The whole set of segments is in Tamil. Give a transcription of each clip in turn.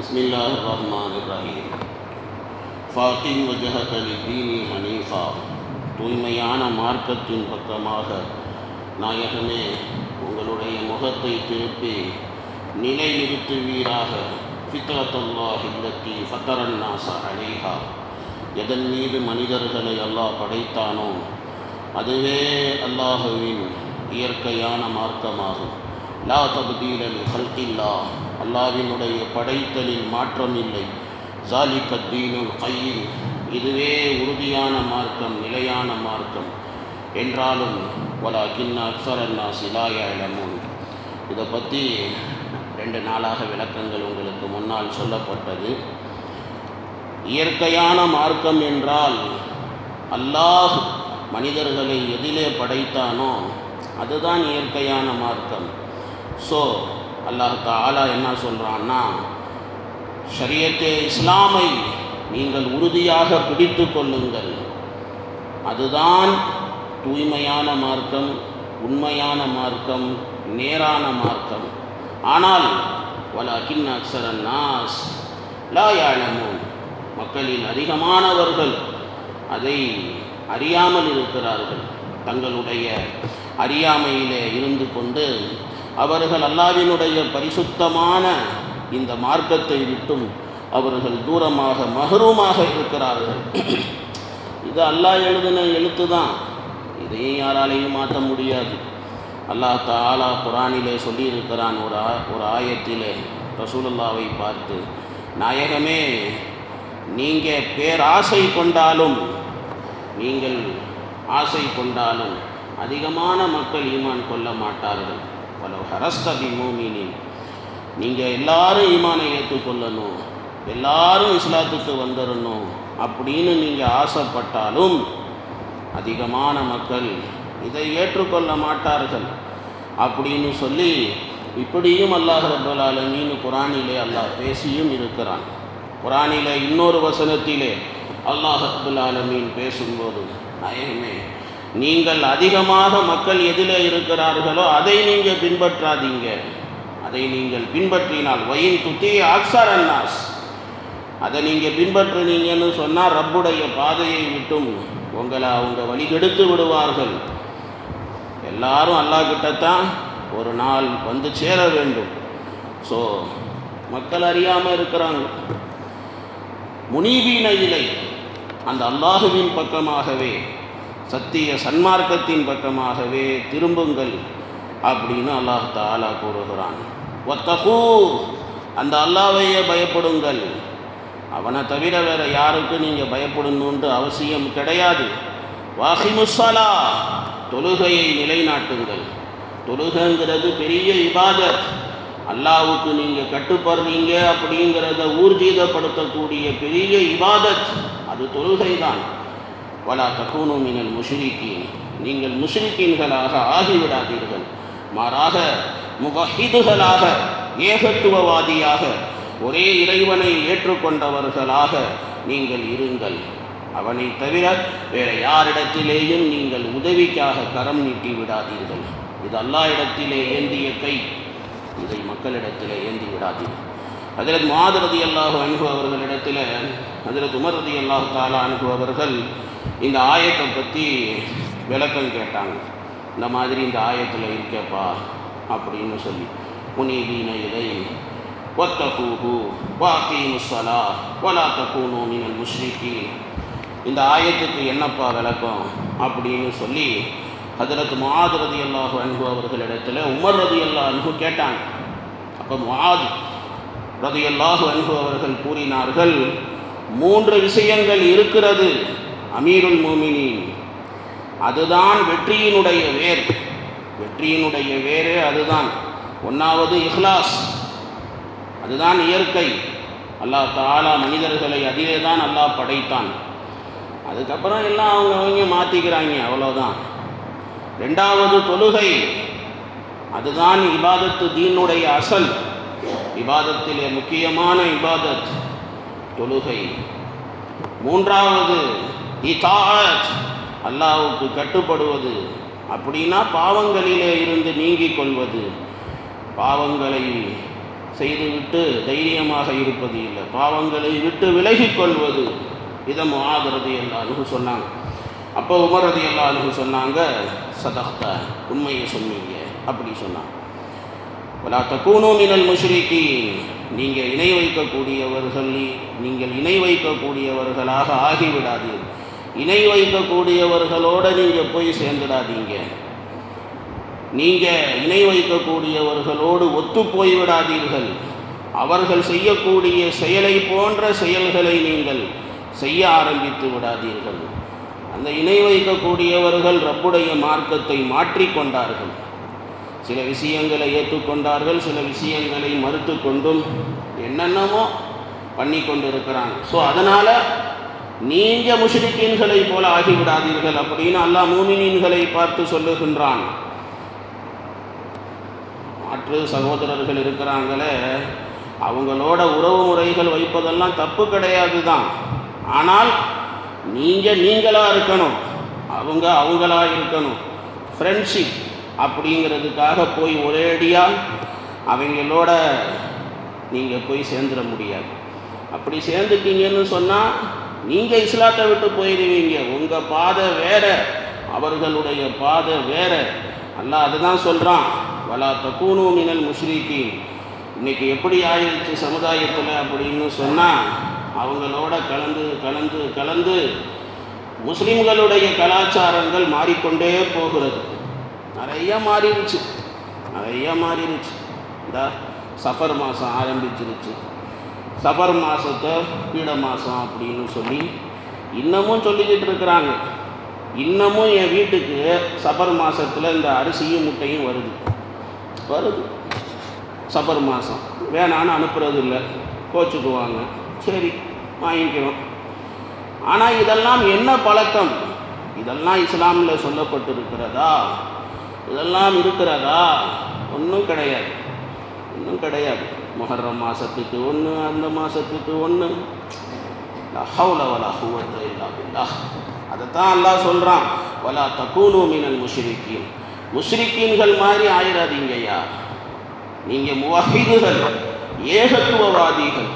பிஸ்மில்லாஹிர்ரஹ்மானிர்ரஹீம். ஃபாகிம் வஜஹக லித்தீனி ஹனீஃபா. தூய்மையான மார்க்கத்தின் பக்கமாக நாயகமே உங்களுடைய முகத்தை திருப்பி நிலை நிறுத்துவீராக. ஃபித்ரத்துல்லாஹி அல்லத்தி ஃபத்தரன் நாஸ அலைஹா. எதன் மீது மனிதர்களை அல்லாஹ் படைத்தானோ அதுவே அல்லாஹுவின் இயற்கையான மார்க்கமாகும். லா தப்தீல லி ஹல்கில்லாஹ். அல்லாஹ்வினுடைய படைத்தலில் மாற்றம் இல்லை. ஸாலிக தீனுல் கய்யிம். இதுவே உறுதியான மார்க்கம், நிலையான மார்க்கம். என்றாலும் வலாகின்ன அக்ஸரன் நாஸி லா யஅலமூன். இதை பற்றி 2 நாளாக விளக்கங்கள் உங்களுக்கு முன்னால் சொல்லப்பட்டது. இயற்கையான மார்க்கம் என்றால் அல்லாஹ் மனிதர்களை எதிலே படைத்தானோ அதுதான் இயற்கையான மார்க்கம். ஸோ அல்லாஹ் தஆலா என்ன சொல்கிறான்னா, ஷரியத்தே இஸ்லாமை நீங்கள் உறுதியாக பிடித்து கொள்ளுங்கள். அதுதான் தூய்மையான மார்க்கம், உண்மையான மார்க்கம், நேரான மார்க்கம். ஆனால் வலாகின்ன அக்ஸரன் நாஸ் லா யஅலமூன். மக்களில் அதிகமானவர்கள் அதை அறியாமல் இருக்கிறார்கள். தங்களுடைய அறியாமையிலே இருந்து கொண்டு அவர்கள் அல்லாஹ்வினுடைய பரிசுத்தமான இந்த மார்க்கத்தை விட்டும் அவர்கள் தூரமாக மஹ்ரூமாக இருக்கிறார்கள். இது அல்லாஹ் எழுதின எழுத்து தான். இதையும் யாராலையும் மாற்ற முடியாது. அல்லாஹ் தஆலா குர்ஆனிலே சொல்லியிருக்கிறான். ஒரு ஆயத்திலே ரசூலுல்லாவை பார்த்து, நாயகமே நீங்கள் பேராசை கொண்டாலும், நீங்கள் ஆசை கொண்டாலும் அதிகமான மக்கள் ஈமான் கொள்ள மாட்டார்கள். வலவ் ஹரஸ்த பிமூமினின். நீங்கள் எல்லாரும் ஈமானை ஏற்றுக்கொள்ளணும், எல்லாரும் இஸ்லாத்துக்கு வந்துடணும் அப்படின்னு நீங்கள் ஆசைப்பட்டாலும் அதிகமான மக்கள் இதை ஏற்றுக்கொள்ள மாட்டார்கள் அப்படின்னு சொல்லி இப்படியும் அல்லாஹ் ரப்பல் ஆலமீன் குர்ஆனிலே அல்லாஹ் பேசியும் இருக்கிறான். குர்ஆனிலே இன்னொரு வசனத்திலே அல்லாஹ் ரப்பல் ஆலமீன் பேசும்போது, நாயகமே நீங்கள் அதிகமாக மக்கள் எதில் இருக்கிறார்களோ அதை நீங்கள் பின்பற்றாதீங்க. அதை நீங்கள் பின்பற்றினால் வயின் துத்தி அக்ஸரன் நாஸ். அதை நீங்கள் பின்பற்றினீங்கன்னு சொன்னால் ரப்புடைய பாதையை விட்டும் உங்களை அவங்க வழிகெடுத்து விடுவார்கள். எல்லாரும் அல்லாஹ்கிட்டத்தான் ஒரு நாள் வந்து சேர வேண்டும். ஸோ மக்கள் அறியாமல் இருக்கிறாங்க. முனீபீன இலை, அந்த அல்லாஹுவின் பக்கமாகவே, சத்திய சன்மார்க்கத்தின் பக்கமாகவே திரும்புங்கள் அப்படின்னு அல்லாஹ் தஆலா கூறுகிறான். வத்தகூ, அந்த அல்லாஹ்வையே பயப்படுங்கள். அவனை தவிர வேறு யாருக்கு நீங்கள் பயப்படணுன்ட்டு அவசியம் கிடையாது. வாஹிமுஸ்ஸலா, தொழுகையை நிலைநாட்டுங்கள். தொழுகைங்கிறது பெரிய இபாதத். அல்லாஹ்வுக்கு நீங்கள் கட்டுப்படுறீங்க அப்படிங்கிறத ஊர்ஜிதப்படுத்தக்கூடிய பெரிய இபாதத் அது தொழுகை தான். வலா தகூனு மினல் முஷ்ரிக்கீன். நீங்கள் முஷ்ரிக்கீன்களாக ஆகிவிடாதீர்கள். மாறாக முவஹிதுகளாக, ஏகத்துவவாதியாக, ஒரே இறைவனை ஏற்றுக்கொண்டவர்களாக நீங்கள் இருங்கள். அவனை தவிர வேறு யாரிடத்திலேயும் நீங்கள் உதவிக்காக கரம் நீட்டி விடாதீர்கள். இது அல்லாஹ் இடத்திலே ஏந்திய கை, இதை மக்களிடத்திலே ஏந்தி விடாதீர்கள். ஹஜ்ரத் முஆத் ரலியல்லாஹு அன்ஹு அவர்களிடத்தில் ஹஜ்ரத் உமர் ரலியல்லாஹு தஆலா அன்ஹு அவர்கள் இந்த ஆயத்தை பற்றி விளக்கம் கேட்டாங்க. இந்த மாதிரி இந்த ஆயத்தில் இருக்கேப்பா அப்படின்னு சொல்லி, முனீபீன இலை வத்தகூஹு வஅகீமுஸ்ஸலா வலா தகூனு மினல் முஷ்ரிக்கீன். இந்த ஆயத்துக்கு என்னப்பா விளக்கம் அப்படின்னு சொல்லி ஹஜ்ரத் முஆத் ரலியல்லாஹு அன்ஹு அவர்களிடத்தில் உமர் ரலியல்லாஹு அன்ஹு கேட்டாங்க. அப்போ முஆத் ரலியல்லாஹு அன்ஹு அவர்கள் கூறினார்கள், 3 விஷயங்கள் இருக்கிறது அமீருல் மோமினீன். அதுதான் வெற்றியினுடைய வேர். வெற்றியினுடைய வேரே அதுதான். 1வது இஹ்லாஸ், அதுதான் இயற்கை. அல்லாஹ் தஆலா மனிதர்களை அதிலே தான் அல்லாஹ் படைத்தான். அதுக்கப்புறம் எல்லாம் அவங்க மாற்றிக்கிறாங்க, அவ்வளோதான். 2வது தொழுகை, அதுதான் இபாதத்து, தீனுடைய அசல். இபாதத்திலே முக்கியமான இபாதத் தொழுகை. 3வது இதாஅத், அல்லாஹ்வுக்கு கட்டுப்படுவது. அப்படின்னா பாவங்களிலே இருந்து நீங்கிக் கொள்வது, பாவங்களை செய்துவிட்டு தைரியமாக இருப்பது இல்லை, பாவங்களை விட்டு விலகிக் கொள்வது. இதை முஆத் ரலியல்லாஹு அன்ஹு சொன்னாங்க. அப்போ உமர் ரலியல்லாஹு அன்ஹு சொன்னாங்க, சதக்த, உண்மையை சொன்னீங்க அப்படி சொன்னாங்க. வலா தகூனூ மினல் முஷ்ரிகீன், நீங்கள் இணை வைக்கக்கூடியவர்களாக ஆகிவிடாதீர்கள். இணை வைக்கக்கூடியவர்களோடு நீங்கள் போய் சேர்ந்துடாதீங்க. நீங்கள் இணை வைக்கக்கூடியவர்களோடு ஒத்து போய்விடாதீர்கள். அவர்கள் செய்யக்கூடிய செயலை போன்ற செயல்களை நீங்கள் செய்ய ஆரம்பித்து விடாதீர்கள். அந்த இணை வைக்கக்கூடியவர்கள் ரப்புடைய மார்க்கத்தை மாற்றிக்கொண்டார்கள். சில விஷயங்களை ஏற்றுக்கொண்டார்கள், சில விஷயங்களை மறுத்து கொண்டும் என்னென்னமோ பண்ணி கொண்டு இருக்கிறாங்க. ஸோ அதனால் நீங்கள் முஷ்ரிக்கீன்களை போல ஆகிவிடாதீர்கள் அப்படின்னு அல்லாஹ் மூமினீன்களை பார்த்து சொல்லுகின்றான். மாற்று சகோதரர்கள் இருக்கிறாங்களே, அவங்களோட உறவு முறைகள் வைப்பதெல்லாம் தப்பு கிடையாது தான். ஆனால் நீங்களாக இருக்கணும், அவங்களா இருக்கணும். ஃப்ரெண்ட்ஷிப் அப்படிங்கிறதுக்காக போய் ஒரேடியாக அவங்களோட நீங்கள் போய் சேர்ந்துட முடியாது. அப்படி சேர்ந்துட்டீங்கன்னு சொன்னால் நீங்கள் இஸ்லாத்தை விட்டு போயிடுவீங்க. உங்கள் பாதை வேறு, அவர்களுடைய பாதை வேறு. அல்லாஹ் அதுதான் சொல்கிறான், வலா தகூனூ மினல் முஷ்ரிகீன். இன்றைக்கி எப்படி ஆயிடுச்சு சமுதாயத்தில் அப்படின்னு சொன்னால், அவங்களோட கலந்து முஸ்லீம்களுடைய கலாச்சாரங்கள் மாறிக்கொண்டே போகிறது. நிறைய மாறிடுச்சு. இந்த சஃபர் மாதம் ஆரம்பிச்சிருச்சு. சஃபர் மாதத்தை பீட மாதம் அப்படின்னு சொல்லி இன்னமும் சொல்லிக்கிட்டு இருக்கிறாங்க. இன்னமும் என் வீட்டுக்கு சஃபர் மாதத்தில் இந்த அரிசியும் முட்டையும் வருது. சஃபர் மாதம் வேணான்னு அனுப்புறது இல்லை, கோச்சுக்குவாங்க. சரி, வாங்கிக்கிறோம். ஆனால் இதெல்லாம் என்ன பழக்கம்? இதெல்லாம் இஸ்லாமில் சொல்லப்பட்டிருக்கிறதா? இதெல்லாம் இருக்கிறதா? ஒன்றும் கிடையாது. முஹர்ரம் மாதத்துக்கு ஒன்று, அந்த மாதத்துக்கு ஒன்று. லா ஹவ்ல வலா குவத்த இல்லா பில்லாஹ். அதைத்தான் அல்லாஹ் சொல்கிறான், வலா தகூனூ மினல் முஷ்ரிகீன். முஷ்ரிக்கீன்கள் மாதிரி ஆயிடாதீங்கய்யா. நீங்கள் முவஹிதுகள், ஏகத்துவவாதிகள்,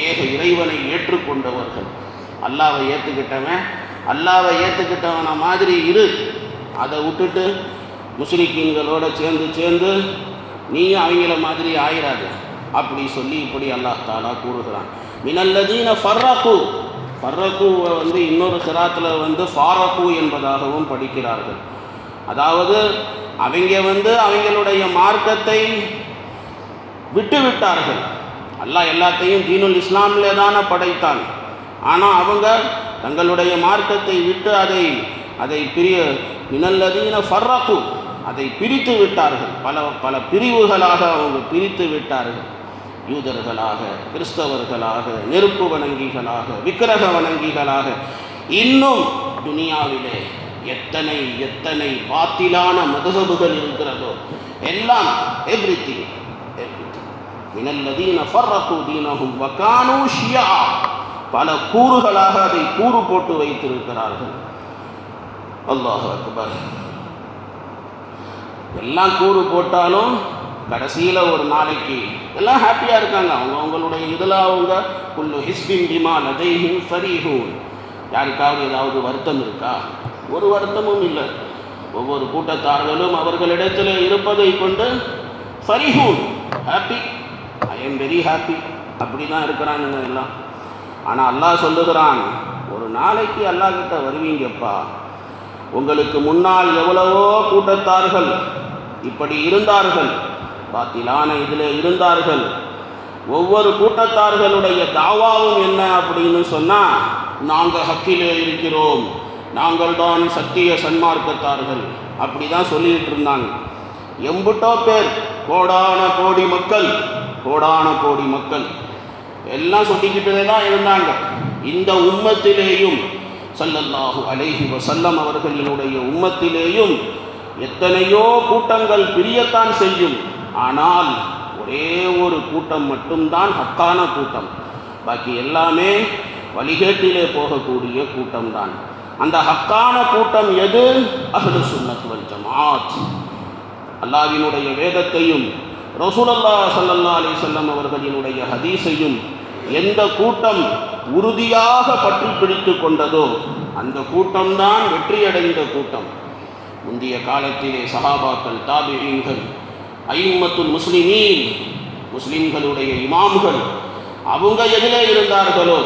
ஏக இறைவனை ஏற்றுக்கொண்டவர்கள். அல்லாவை ஏற்றுக்கிட்டவன மாதிரி இரு. அதை விட்டுட்டு முஸ்லிக்கீன்களோட சேர்ந்து நீயும் அவங்கள மாதிரி ஆயிராது அப்படி சொல்லி இப்படி அல்லாஹ் தாலா கூறுகிறான். மினல்லதீன ஃபர்ரகு இன்னொரு சிராத்தில் ஃபாரகு என்பதாகவும் படிக்கிறார்கள். அதாவது அவங்க அவங்களுடைய மார்க்கத்தை விட்டு விட்டார்கள். அல்லாஹ் எல்லாத்தையும் தீனுல் இஸ்லாமிலே தானே படைத்தான். ஆனால் அவங்க தங்களுடைய மார்க்கத்தை விட்டு அதை மினல்லதீன ஃபர்ரகு, அதை பிரித்து விட்டார்கள். பல பிரிவுகளாக அவங்க பிரித்து விட்டார்கள். யூதர்களாக, கிறிஸ்தவர்களாக, நெருப்பு வணங்கிகளாக, விக்கிரக வணங்கிகளாக. இன்னும் துனியாவிலே எத்தனை பாத்திலான மதுஹபுகள் இருக்கிறதோ எல்லாம் எவ்ரிதிங் மினல்லதீன ஃபர்ரகு தீனஹும் வகானூ ஷியா, பல கூறுகளாக அதை கூறு போட்டு வைத்திருக்கிறார்கள். அல்லாஹு அக்பர். எல்லாம் கூறு போட்டாலும் கடைசியில் ஒரு நாளைக்கு எல்லாம் ஹாப்பியாக இருக்காங்க. அவங்களுடைய இதில் அவங்க குல்லு ஹிஸ்பின் பிமா லதைஹிம் ஃபரீஹூன். யாருக்காவது ஏதாவது வருத்தம் இருக்கா? ஒரு வருத்தமும் இல்லை. ஒவ்வொரு கூட்டத்தார்களும் அவர்களிடத்தில் இருப்பதை கொண்டு ஃபரீஹூன், happy, I am very happy, அப்படி தான் இருக்கிறானுங்க எல்லாம். ஆனால் அல்லாஹ் சொல்லுகிறான், ஒரு நாளைக்கு அல்லாஹ் கிட்ட வருவீங்கப்பா. உங்களுக்கு முன்னால் எவ்வளவோ கூட்டத்தார்கள் இப்படி இருந்தார்கள், பாத்திலான இதில் இருந்தார்கள். ஒவ்வொரு கூட்டத்தார்களுடைய தாவாவும் என்ன அப்படின்னு சொன்னால், நாங்கள் ஹக்கிலே இருக்கிறோம், நாங்கள் தான் சத்திய சன்மார்க்கத்தார்கள், அப்படி தான் சொல்லிகிட்டு இருந்தாங்க. எம்புட்டோ பேர், கோடான கோடி மக்கள் எல்லாம் சொல்லிக்கிட்டே தான் இருந்தாங்க. இந்த உம்மத்திலேயும் ஸல்லல்லாஹு அலைஹி வஸல்லம் அவர்களினுடைய உம்மத்திலேயும் எத்தனையோ கூட்டங்கள் பிரியத்தான் செய்யும். ஆனால் ஒரே ஒரு கூட்டம் மட்டும்தான் ஹக்கான கூட்டம். பாக்கி எல்லாமே வழிகேட்டிலே போகக்கூடிய கூட்டம்தான். அந்த ஹக்கான கூட்டம் எது? அஹ்லுஸ் சுன்னத் வல் ஜமாஅத். அல்லாஹ்வினுடைய வேதத்தையும் ரசூலுல்லாஹ் ஸல்லல்லாஹு அலைஹி வஸல்லம் அவர்களினுடைய ஹதீஸையும் எந்த கூட்டம் உறுதியாக பற்றி பிடித்து கொண்டதோ அந்த கூட்டம்தான் வெற்றியடைந்த கூட்டம். முந்தைய காலத்திலே சஹாபாக்கள், தாபிஈன்கள், அய்யிம்மத்துல் முஸ்லிமீன், முஸ்லிம்களுடைய இமாம்கள், அவங்க எதில் இருந்தார்களோ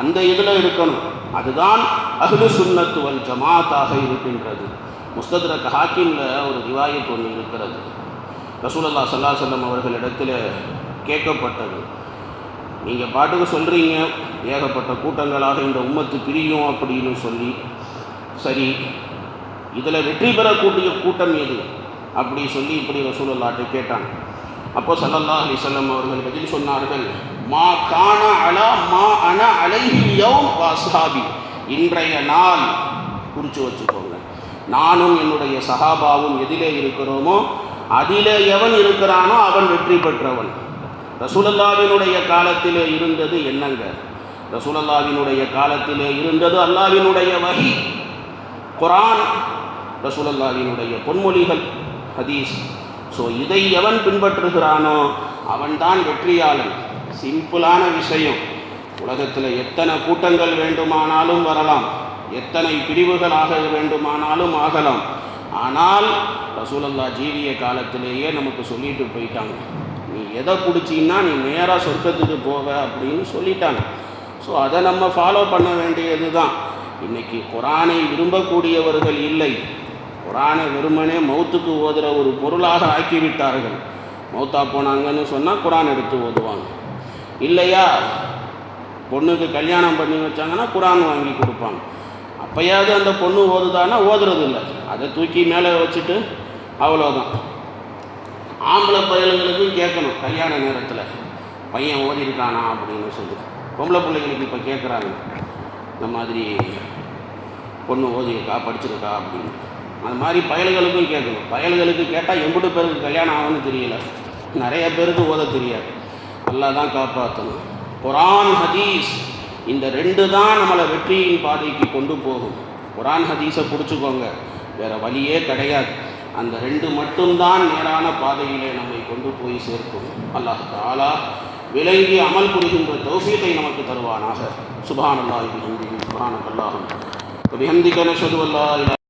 அந்த இதில் இருக்கணும். அதுதான் அஹ்லு சுன்னத் வல் ஜமாத்தாக இருக்கின்றது. முஸ்தத்ரக் ஹாக்கிமில் ஒரு ரிவாயத் ஒன்று இருக்கிறது. ரசூலுல்லாஹ் ஸல்லல்லாஹு அலைஹி வஸல்லம் அவர்களிடத்தில் கேட்கப்பட்டது, நீங்கள் பாட்டுக்கு சொல்கிறீங்க ஏகப்பட்ட கூட்டங்களாக இந்த உம்மத்து பிரியும் அப்படின்னு சொல்லி, சரி இதில் வெற்றி பெறக்கூடிய கூட்டம் எது அப்படி சொல்லி இப்படி ரசூலுல்லாஹ்ட்ட கேட்டாங்க. அப்போ ஸல்லல்லாஹு அலைஹி வஸல்லம் அவர்கள் பதில் சொன்னார்கள், மா கான அலா மா அன அலைஹி யௌம் வஸ்ஹாபி, இன்றைய நாள் குறித்து வச்சுக்கோங்க, நானும் என்னுடைய சஹாபாவும் எதிலே இருக்கிறோமோ அதிலே எவன் இருக்கிறானோ அவன் வெற்றி பெற்றவன். ரசூலுல்லாஹ்வினுடைய காலத்திலே இருந்தது என்னங்க? ரசூலுல்லாஹ்வினுடைய காலத்திலே இருந்தது அல்லாஹ்வினுடைய வஹி, குர்ஆன், ரசூலுல்லாஹ்வினுடைய பொன்மொழிகள், ஹதீஸ். ஸோ இதை எவன் பின்பற்றுகிறானோ அவன்தான் வெற்றியாளன். சிம்பிளான விஷயம். உலகத்தில் எத்தனை கூட்டங்கள் வேண்டுமானாலும் வரலாம், எத்தனை பிரிவுகளாக வேண்டுமானாலும் ஆகலாம். ஆனால் ரசூலுல்லாஹ் ஜீவிய காலத்திலேயே நமக்கு சொல்லிட்டு போயிட்டாங்க, நீ எதை பிடிச்சின்னா நீ நேராக சொர்க்கத்துக்கு போக அப்படின்னு சொல்லிட்டாங்க. ஸோ அதை நம்ம ஃபாலோ பண்ண வேண்டியது தான். இன்றைக்கி குர்ஆனை விரும்பக்கூடியவர்கள் இல்லை, குர்ஆனை வெறுமனே மௌத்துக்கு ஓதுகிற ஒரு பொருளாக ஆக்கிவிட்டார்கள். மௌத்தா போனாங்கன்னு சொன்னால் குர்ஆன் எடுத்து ஓதுவாங்க, இல்லையா பொண்ணுக்கு கல்யாணம் பண்ணி வச்சாங்கன்னா குர்ஆன் வாங்கி கொடுப்பாங்க. அப்போயாவது அந்த பொண்ணு ஓதுதானா? ஓதுறது இல்லை, அதை தூக்கி மேலே வச்சுட்டு அவ்வளோதான். ஆம்பளை பையன்களுக்கும் கேட்கணும் கல்யாண நேரத்தில், பையன் ஓதிருக்கானா அப்படின்னு சொல்லி. பொம்பளை பிள்ளைகளுக்கு இப்போ கேட்குறாங்க, இந்த மாதிரி பொண்ணு ஓதிருக்கா, படிச்சிருக்கா அப்படின்னு. அது மாதிரி பயல்களுக்கும் கேட்கணும். பயல்களுக்கு கேட்டால் எம்பிட்டு பேருக்கு கல்யாணம் ஆகும்னு தெரியல, நிறைய பேருக்கு ஓத தெரியாது. அல்லாஹ் தான் காப்பாற்றணும். குர்ஆன் ஹதீஸ் இந்த ரெண்டு தான் நம்மளை வெற்றியின் பாதைக்கு கொண்டு போகும். குர்ஆன் ஹதீஸை பிடிச்சிக்கோங்க, வேறு வழியே கிடையாது. அந்த ரெண்டு மட்டும்தான் நேரான பாதையிலே நம்மை கொண்டு போய் சேர்க்கும். அல்லாஹ் தஆலா விளங்கி அமல் புரிகின்ற தௌஃபீகை நமக்கு தருவானாக. சுப்ஹானல்லாஹி வபிஹம்திஹி, சுப்ஹானக்கல்லாஹும்ம வபிஹம்திக, நஷ்ஹது அல்லா இலாஹா